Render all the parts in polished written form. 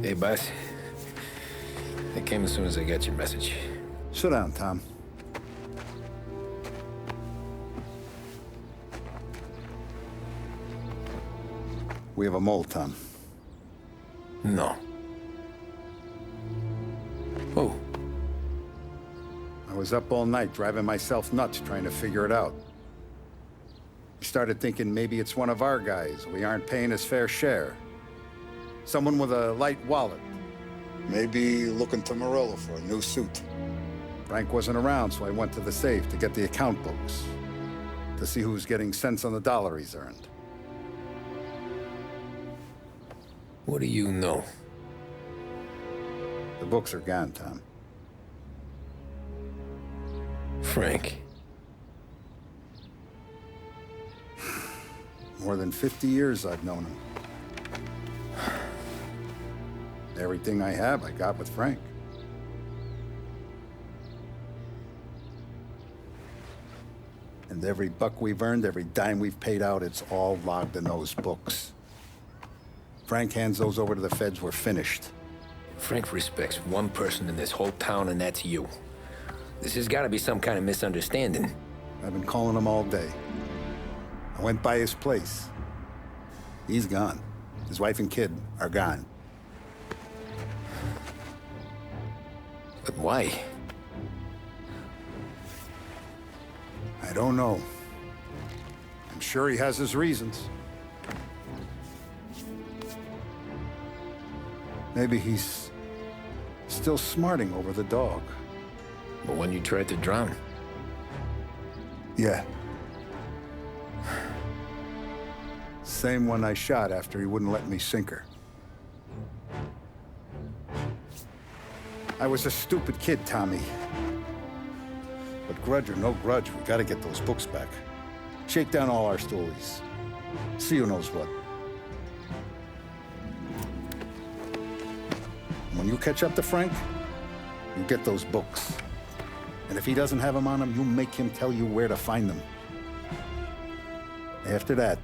Hey, boss. I came as soon as I got your message. Sit down, Tom. We have a mole, Tom. No. Oh. I was up all night driving myself nuts trying to figure it out. I started thinking maybe it's one of our guys. We aren't paying his fair share. Someone with a light wallet. Maybe looking to Morello for a new suit. Frank wasn't around, so I went to the safe to get the account books. To see who's getting cents on the dollar he's earned. What do you know? The books are gone, Tom. Frank. More than 50 years I've known him. Everything I have, I got with Frank. And every buck we've earned, every dime we've paid out, it's all logged in those books. Frank hands those over to the feds, we're finished. Frank respects one person in this whole town, and that's you. This has got to be some kind of misunderstanding. I've been calling him all day. I went by his place. He's gone. His wife and kid are gone. But why? I don't know. I'm sure he has his reasons. Maybe he's still smarting over the dog. The one you tried to drown? Yeah. Same one I shot after he wouldn't let me sink her. I was a stupid kid, Tommy. But grudge or no grudge, we gotta get those books back. Shake down all our stories. See who knows what. When you catch up to Frank, you get those books. And if he doesn't have them on him, you make him tell you where to find them. After that,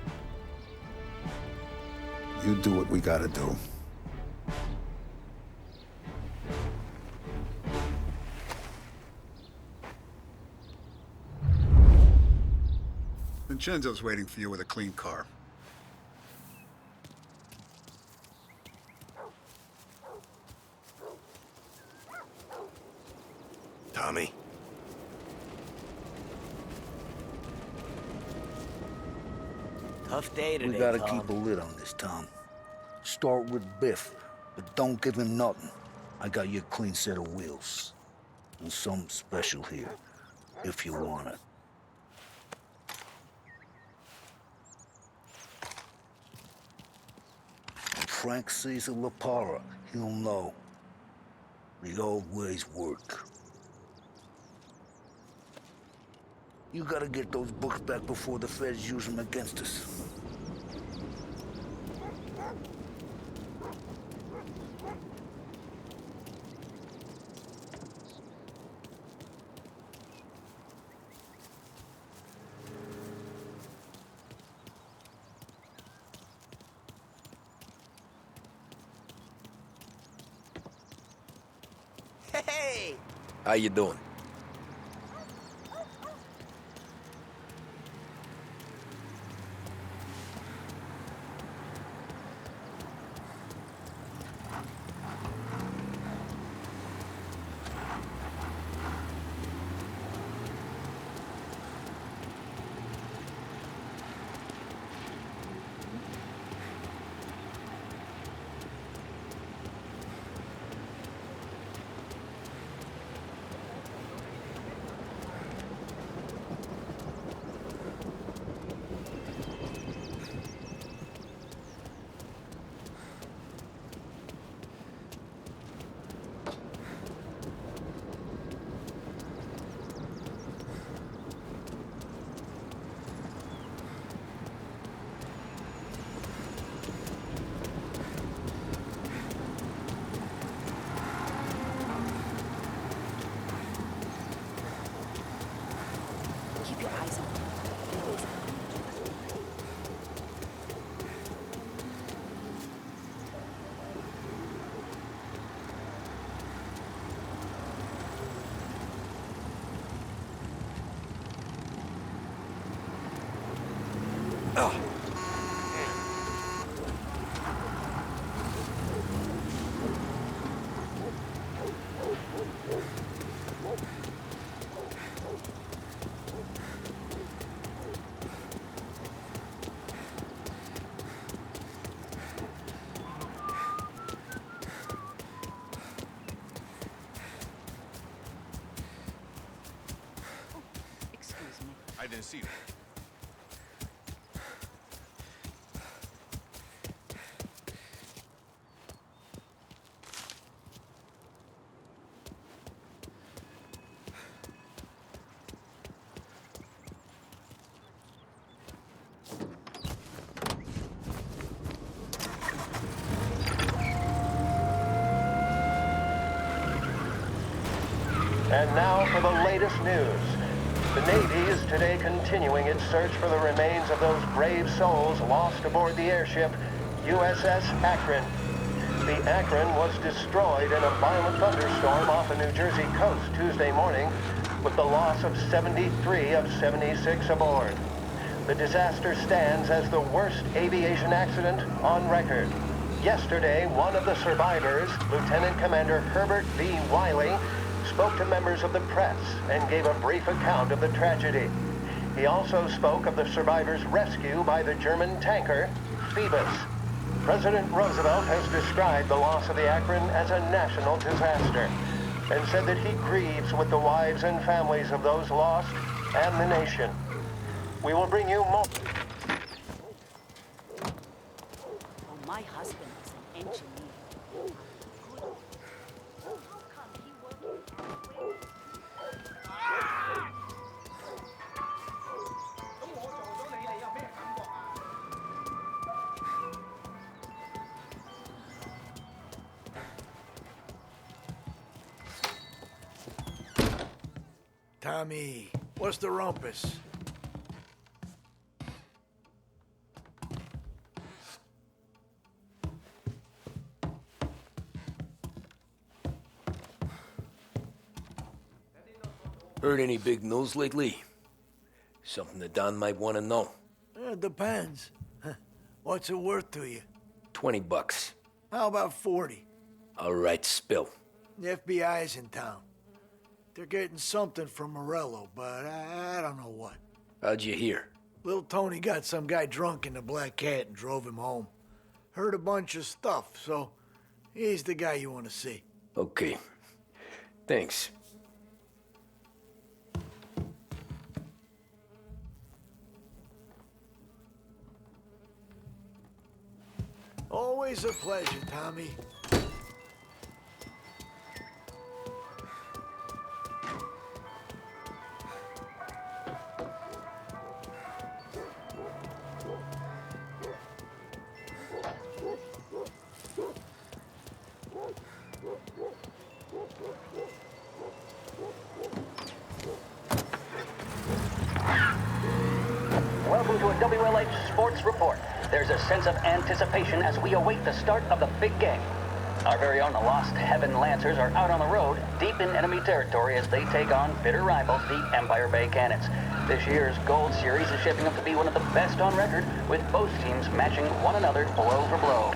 you do what we gotta do. Vincenzo's waiting for you with a clean car. Tommy? Tough day today, We gotta Tom. keep a lid on this, Tom. Start with Biff, but don't give him nothing. I got you a clean set of wheels. And something special here, if you want it. When Frank sees a La Parra, he'll know. The old ways work. You gotta get those books back before the feds use them against us. Hey! How you doing? Excuse me. I didn't see you. And now for the latest news. The Navy is today continuing its search for the remains of those brave souls lost aboard the airship USS Akron. The Akron was destroyed in a violent thunderstorm off the New Jersey coast Tuesday morning, with the loss of 73 of 76 aboard. The disaster stands as the worst aviation accident on record. Yesterday, one of the survivors, Lieutenant Commander Herbert V. Wiley, spoke to members of the press and gave a brief account of the tragedy. He also spoke of the survivors' rescue by the German tanker, Phoebus. President Roosevelt has described the loss of the Akron as a national disaster and said that he grieves with the wives and families of those lost and the nation. We will bring you more. Oh, my husband is an engineer. Good. How come he worked? Tommy, what's the rumpus? Heard any big news lately? Something that Don might want to know. Depends. What's it worth to you? $20. How about 40? All right, spill. The FBI's in town. They're getting something from Morello, but I don't know what. How'd you hear? Little Tony got some guy drunk in the Black Cat and drove him home. Heard a bunch of stuff, so he's the guy you want to see. Okay. Thanks. Always a pleasure, Tommy. Welcome to a WLH Sports Report. There's a sense of anticipation as we await the start of the big game. Our very own Lost Heaven Lancers are out on the road, deep in enemy territory as they take on bitter rivals, the Empire Bay Cannons. This year's Gold Series is shaping up to be one of the best on record, with both teams matching one another blow for blow.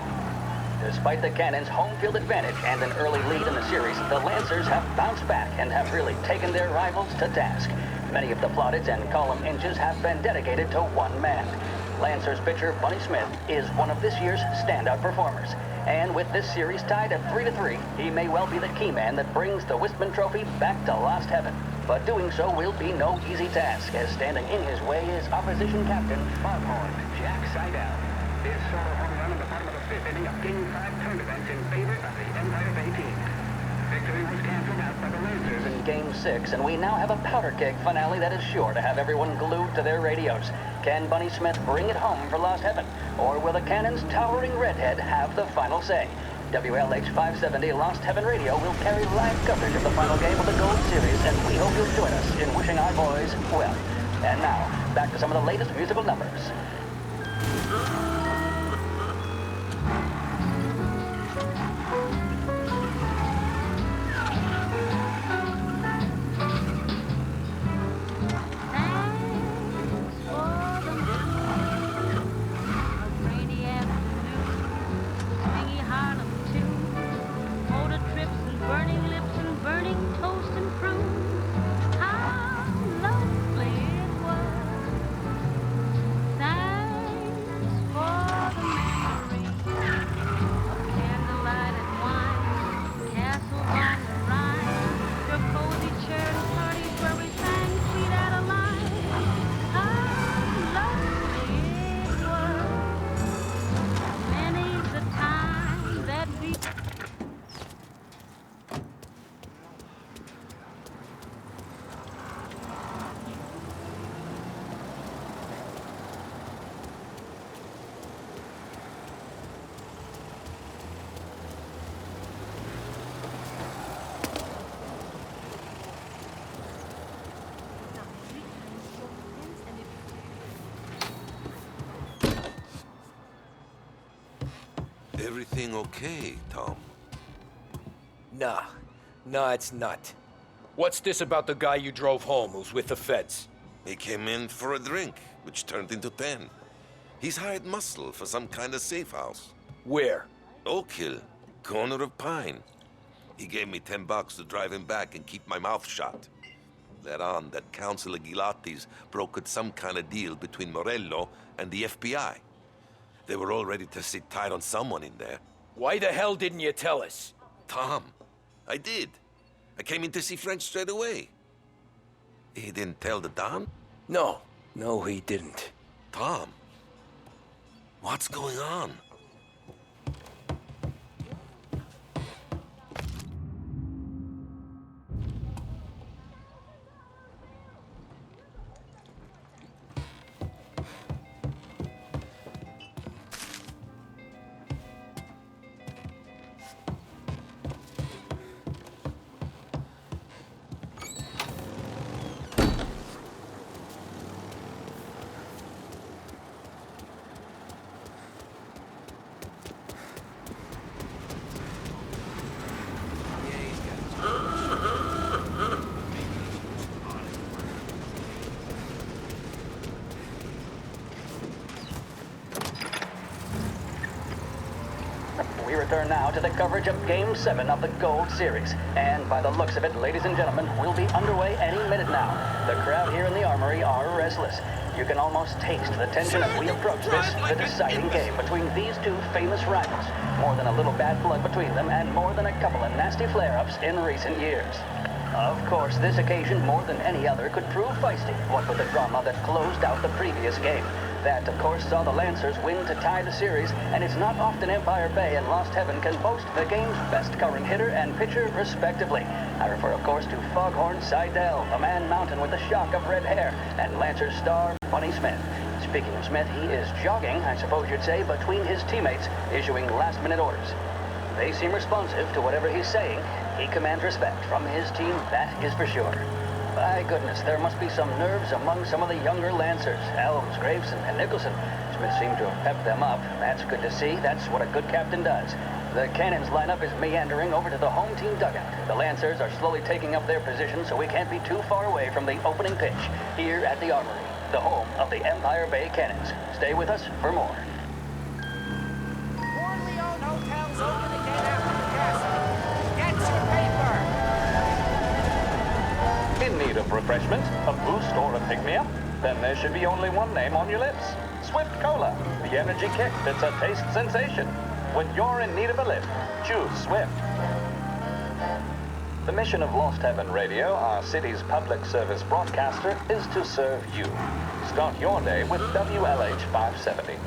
Despite the Cannons' home field advantage and an early lead in the series, the Lancers have bounced back and have really taken their rivals to task. Many of the plaudits and column inches have been dedicated to one man. Lancers pitcher Bunny Smith is one of this year's standout performers. And with this series tied at 3-3, he may well be the key man that brings the Wistman Trophy back to Lost Heaven. But doing so will be no easy task, as standing in his way is opposition captain Foghorn Jack Seidel. This solo home run in the bottom of the fifth inning of Game 5 tournament in favor of the Empire Bay team. Victory was canceled out by the Lancers in Game 6, and we now have a powder keg finale that is sure to have everyone glued to their radios. Can Bunny Smith bring it home for Lost Heaven, or will the Cannon's towering redhead have the final say? WLH 570 Lost Heaven Radio will carry live coverage of the final game of the Gold Series, and we hope you'll join us in wishing our boys well. And now, back to some of the latest musical numbers. everything okay, Tom? Nah. Nah, it's not. What's this about the guy you drove home who's with the feds? He came in for a drink, which turned into 10. He's hired muscle for some kind of safe house. Where? Oak Hill, corner of Pine. He gave me $10 to drive him back and keep my mouth shut. Let on that Councilor Gilatti's brokered some kind of deal between Morello and the FBI. They were all ready to sit tight on someone in there. Why the hell didn't you tell us? Tom, I did. I came in to see French straight away. He didn't tell the Don? No. No, he didn't. Tom, what's going on? We return now to the coverage of Game 7 of the Gold Series. And by the looks of it, ladies and gentlemen, we'll be underway any minute now. The crowd here in the Armory are restless. You can almost taste the tension as we approach this, the deciding game between these two famous rivals. More than a little bad blood between them, and more than a couple of nasty flare-ups in recent years. Of course, this occasion, more than any other, could prove feisty, what with the drama that closed out the previous game. That, of course, saw the Lancers win to tie the series, and it's not often Empire Bay and Lost Heaven can boast the game's best current hitter and pitcher, respectively. I refer, of course, to Foghorn Seidel, a man mountain with a shock of red hair, and Lancers star Bunny Smith. Speaking of Smith, he is jogging, I suppose you'd say, between his teammates, issuing last-minute orders. They seem responsive to whatever he's saying. He commands respect from his team, that is for sure. My goodness, there must be some nerves among some of the younger Lancers. Elms, Graveson, and Nicholson. Smith seemed to have pepped them up. That's good to see. That's what a good captain does. The Cannons lineup is meandering over to the home team dugout. The Lancers are slowly taking up their position, so we can't be too far away from the opening pitch here at the Armory, the home of the Empire Bay Cannons. Stay with us for more. Corleone Hotel's open again after the castle. Get your paper! In need of refreshment, a boost or a pick-me-up? Then there should be only one name on your lips. Swift Cola, the energy kick that's a taste sensation. When you're in need of a lift, choose Swift. The mission of Lost Heaven Radio, our city's public service broadcaster, is to serve you. Start your day with WLH 570.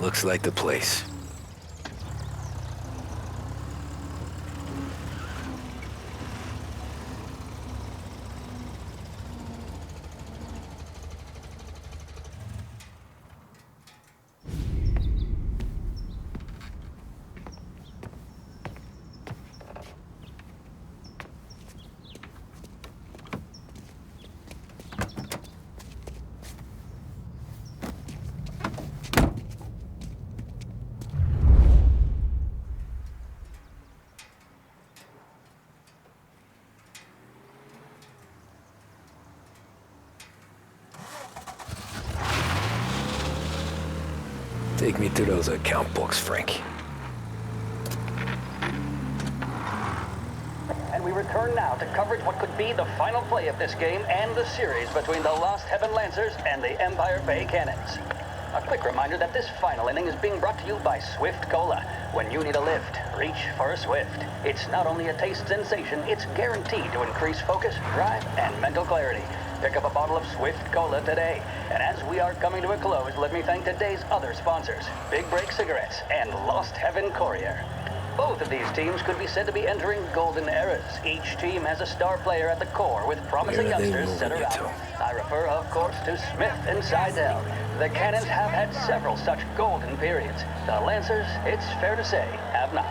Looks like the place. Take me to those account books, Frank. And we return now to coverage what could be the final play of this game and the series between the Lost Heaven Lancers and the Empire Bay Cannons. A quick reminder that this final inning is being brought to you by Swift Cola. When you need a lift, reach for a Swift. It's not only a taste sensation, it's guaranteed to increase focus, drive, and mental clarity. Pick up a bottle of Swift Cola today. And as we are coming to a close, let me thank today's other sponsors, Big Break Cigarettes and Lost Heaven Courier. Both of these teams could be said to be entering golden eras. Each team has a star player at the core with promising Where are they youngsters set moving it around. to? I refer, of course, to Smith and Seidel. The Cannons have had several such golden periods. The Lancers, it's fair to say, have not.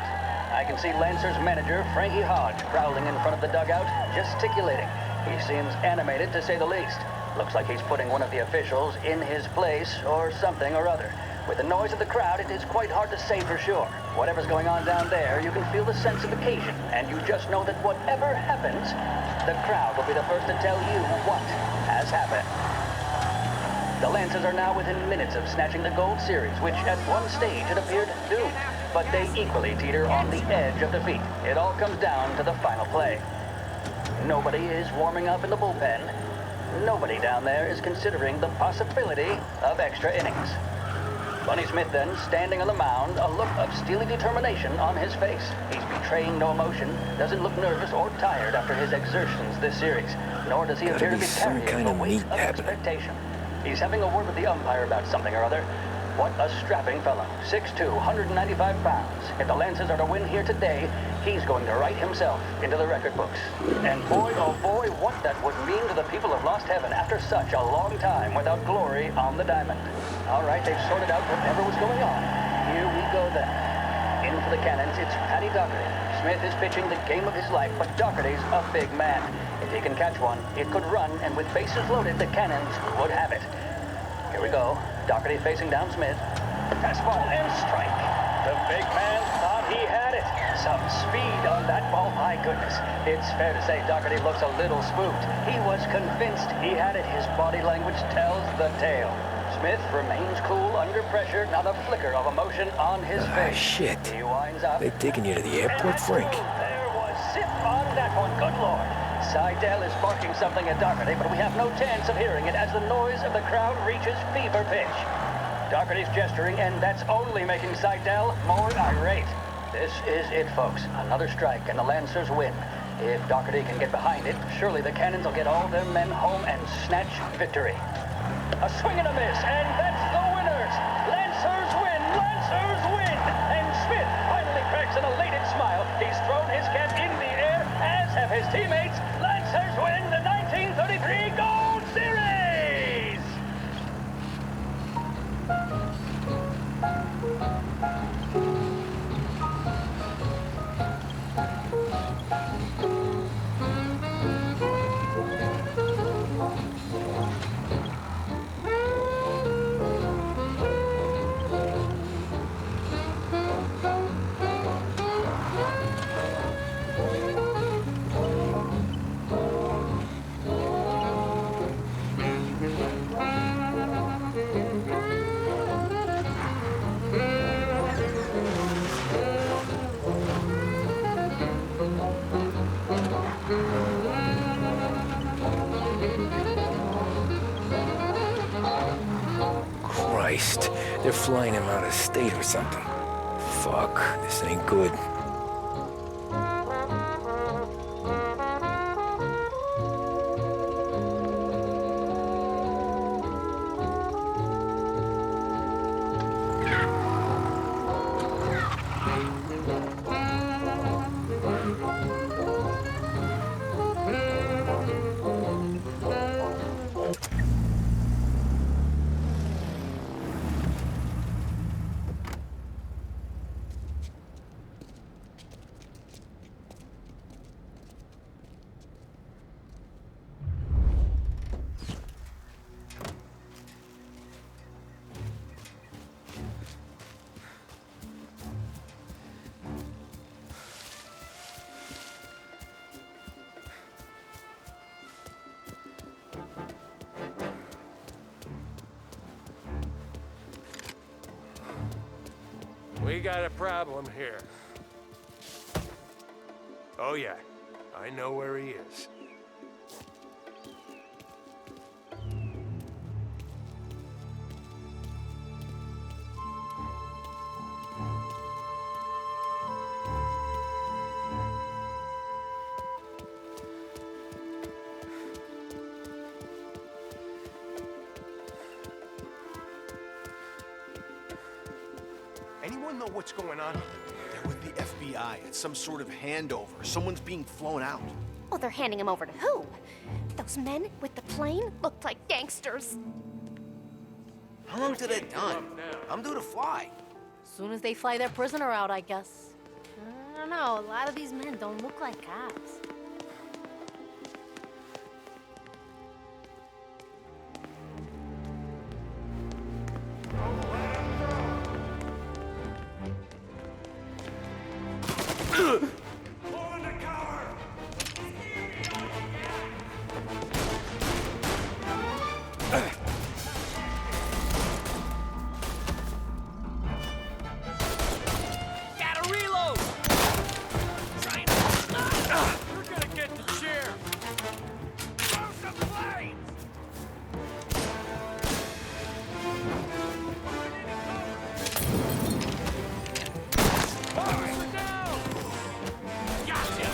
I can see Lancers manager Frankie Hodge prowling in front of the dugout, gesticulating. He seems animated, to say the least. Looks like he's putting one of the officials in his place or something or other. With the noise of the crowd, it is quite hard to say for sure. Whatever's going on down there, you can feel the sense of occasion, and you just know that whatever happens, the crowd will be the first to tell you what has happened. The Lancers are now within minutes of snatching the Gold Series, which at one stage it appeared doomed. But they equally teeter on the edge of defeat. It all comes down to the final play. Nobody is warming up in the bullpen. Nobody down there is considering the possibility of extra innings. Bunny Smith then, standing on the mound, a look of steely determination on his face. He's betraying no emotion, doesn't look nervous or tired after his exertions this series, nor does he appear to be some carrying kind the of weight meat of happening. expectation. He's having a word with the umpire about something or other. What a strapping fellow, 6'2", 195 pounds. If the Lancers are to win here today, he's going to write himself into the record books. And boy, oh boy, what that would mean to the people of Lost Heaven after such a long time without glory on the diamond. All right, they've sorted out whatever was going on. Here we go then. In for the Cannons, it's Paddy Doherty. Smith is pitching the game of his life, but Doherty's a big man. If he can catch one, it could run, and with bases loaded, the Cannons would have it. Here we go. Doherty facing down Smith. Fastball and strike. The big man thought he had it. Some speed on that ball, my goodness. It's fair to say Doherty looks a little spooked. He was convinced he had it. His body language tells the tale. Smith remains cool under pressure, not a flicker of emotion on his face. Shit. He winds up. They taking you to the airport, Frank? There was zip on that one, good lord. Seidel is barking something at Doherty, but we have no chance of hearing it as the noise of the crowd reaches fever pitch. Doherty's gesturing, and that's only making Seidel more irate. This is it, folks. Another strike, and the Lancers win. If Doherty can get behind it, surely the Cannons will get all their men home and snatch victory. A swing and a miss, and that's the winners! Lancers win! Lancers win! And Smith finally cracks an elated smile. He's thrown his cap in the air, as have his teammates. Lancers win the 1933 Gold Series! Christ, they're flying him out of state or something. Fuck, this ain't good. We got a problem here. Oh yeah, I know where he is. Anyone know what's going on? They're with the FBI. It's some sort of handover. Someone's being flown out. Oh, they're handing him over to who? Those men with the plane looked like gangsters. How long till they're done? I'm due to fly. Soon as they fly their prisoner out, I guess. I don't know, a lot of these men don't look like cops. Gotta reload! You're gonna get the chair! Throw some flames! Officer down! Gotcha!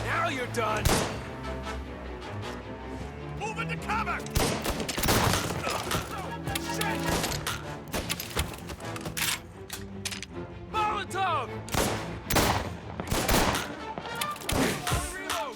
Now you're done! Move into cover! Shit! Molotov! Reload!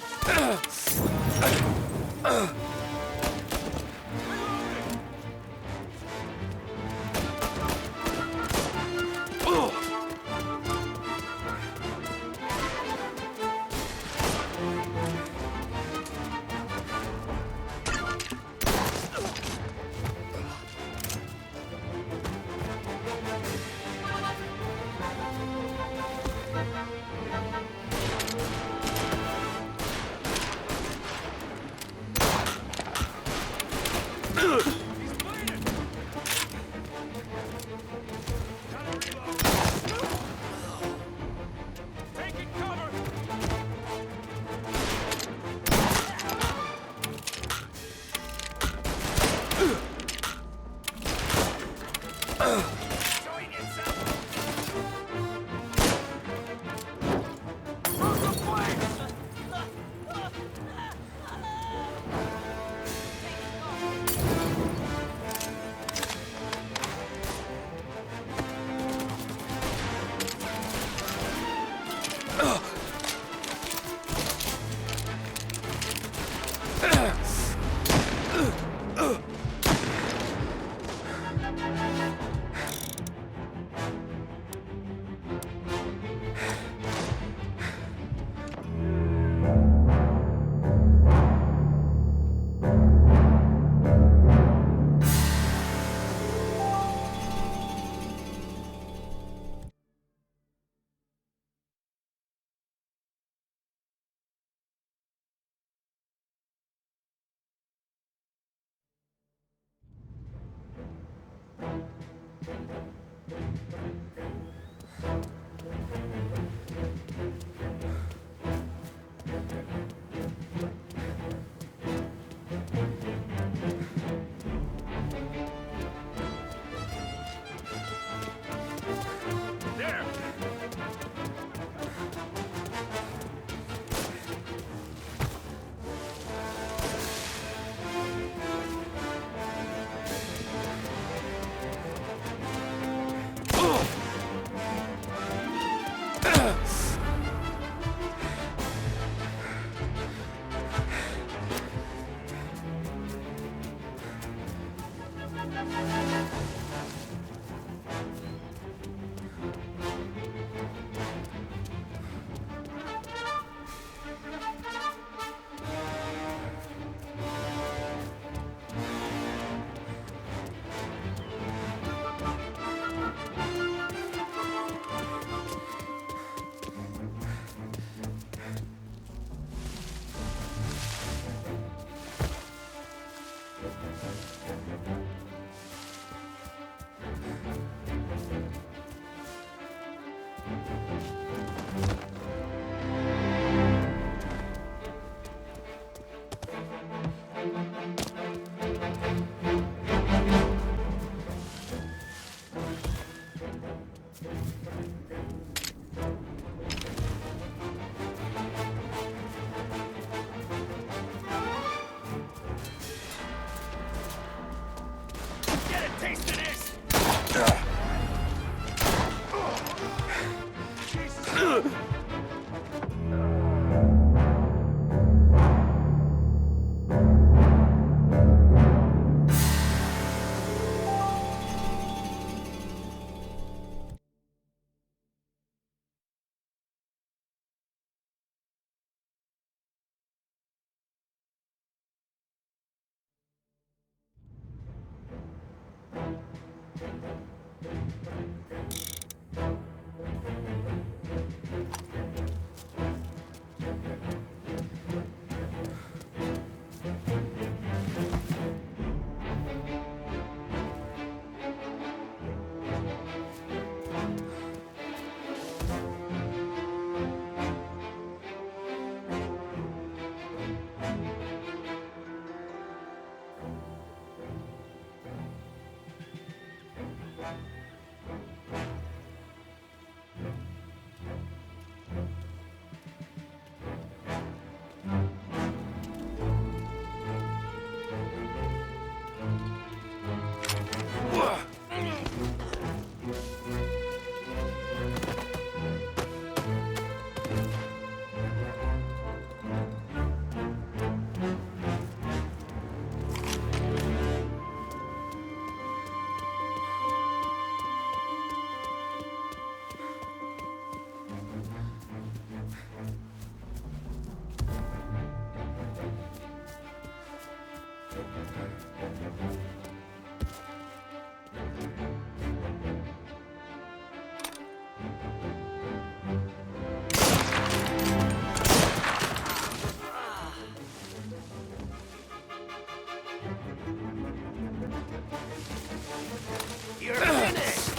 You're finished!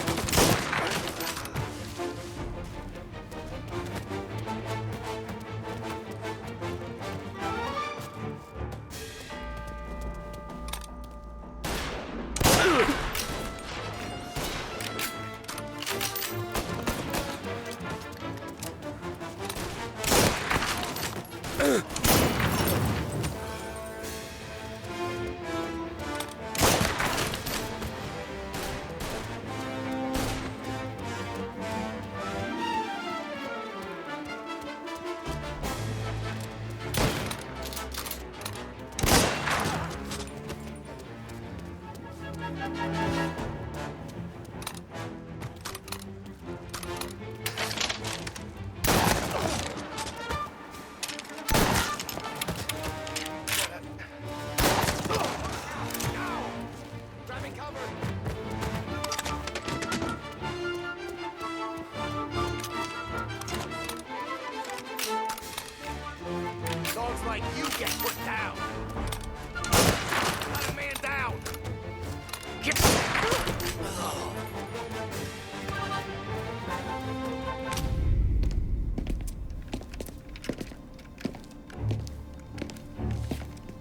Dogs like you get put down. Got a man down. Get...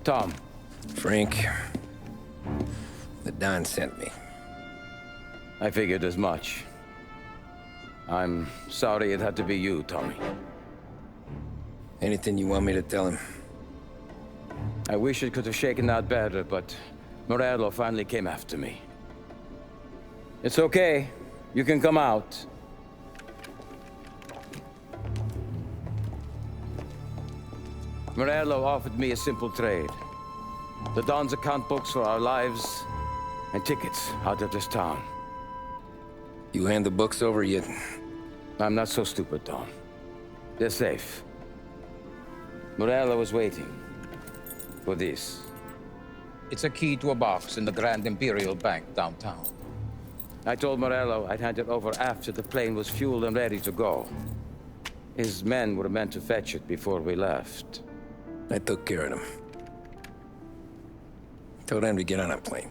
Tom. Frank. The Don sent me. I figured as much. I'm sorry it had to be you, Tommy. Anything you want me to tell him? I wish it could have shaken out better, but Morello finally came after me. It's okay. You can come out. Morello offered me a simple trade. The Don's account books for our lives and tickets out of this town. You hand the books over yet? I'm not so stupid, Tom. They're safe. Morello was waiting for this. It's a key to a box in the Grand Imperial Bank downtown. I told Morello I'd hand it over after the plane was fueled and ready to go. His men were meant to fetch it before we left. I took care of them. Told them to get on a plane.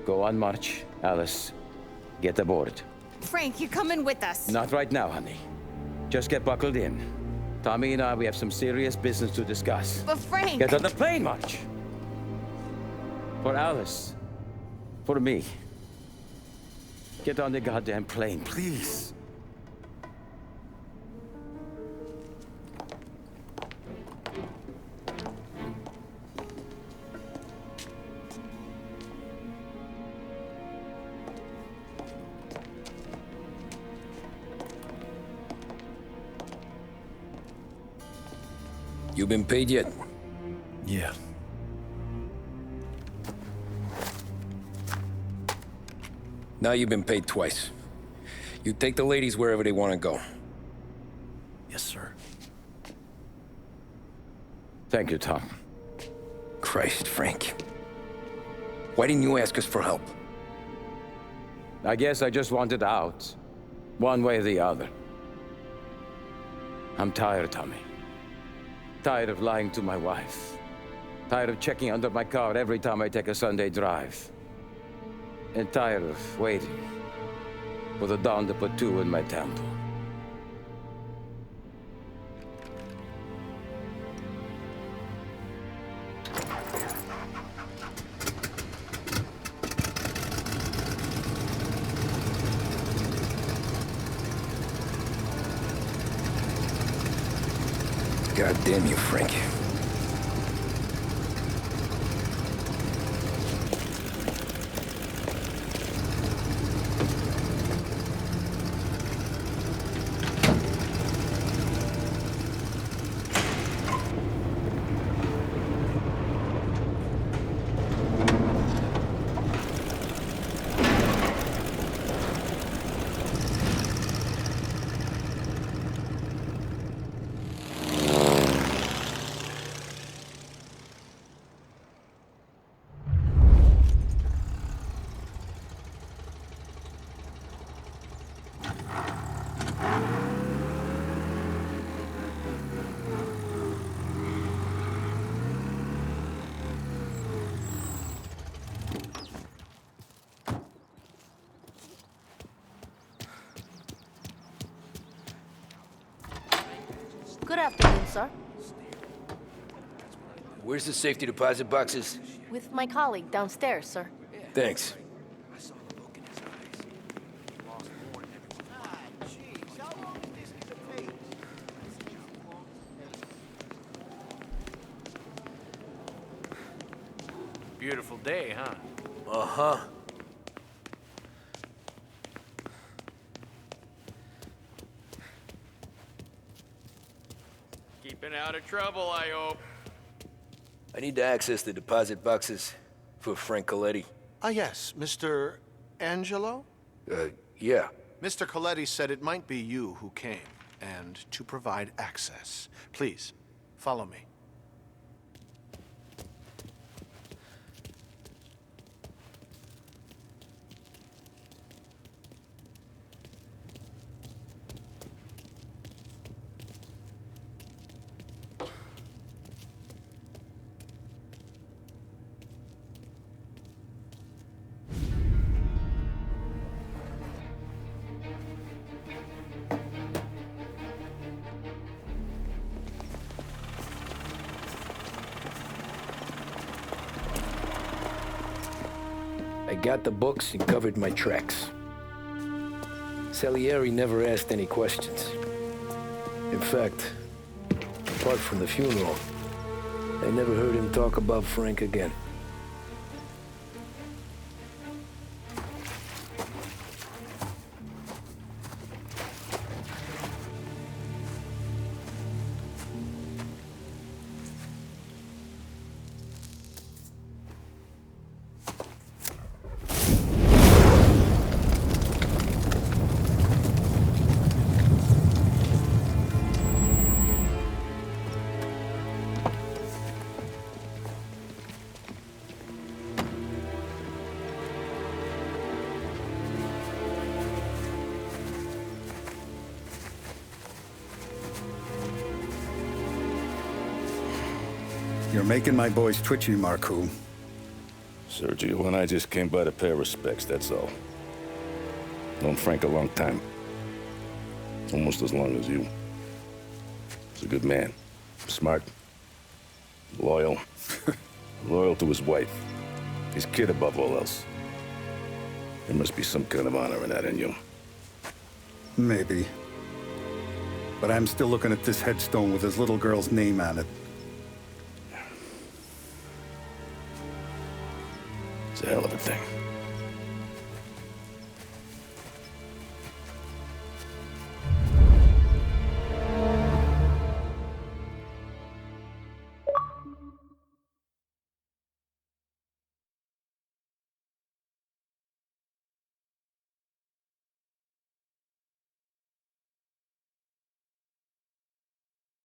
Go on, March. Alice, get aboard. Frank, you're coming with us. Not right now, honey. Just get buckled in. Tommy and I, we have some serious business to discuss. But Frank... Get on the plane, March! For Alice. For me. Get on the goddamn plane, please. You been paid yet? Yeah. Now you've been paid twice. You take the ladies wherever they want to go. Yes, sir. Thank you, Tom. Christ, Frank. Why didn't you ask us for help? I guess I just wanted out. One way or the other. I'm tired, Tommy. Tired of lying to my wife. Tired of checking under my car every time I take a Sunday drive. And tired of waiting for the dawn to put two in my temple. God damn you, Frank. sir. Where's the safety deposit boxes? With my colleague downstairs, sir. Thanks. Beautiful day, huh? Uh-huh. Keeping out of trouble, I hope. I need to access the deposit boxes for Frank Coletti. Ah, yes, Mr. Angelo? Yeah. Mr. Coletti said it might be you who came, and to provide access. Please, follow me. I got the books and covered my tracks. Salieri never asked any questions. In fact, apart from the funeral, I never heard him talk about Frank again. You're making my boys twitchy, Marku. Sergio and I just came by to pay respects, that's all. Known Frank a long time. Almost as long as you. He's a good man. Smart. Loyal. Loyal to his wife. His kid above all else. There must be some kind of honor in that in you. Maybe. But I'm still looking at this headstone with his little girl's name on it. It's a hell of a thing.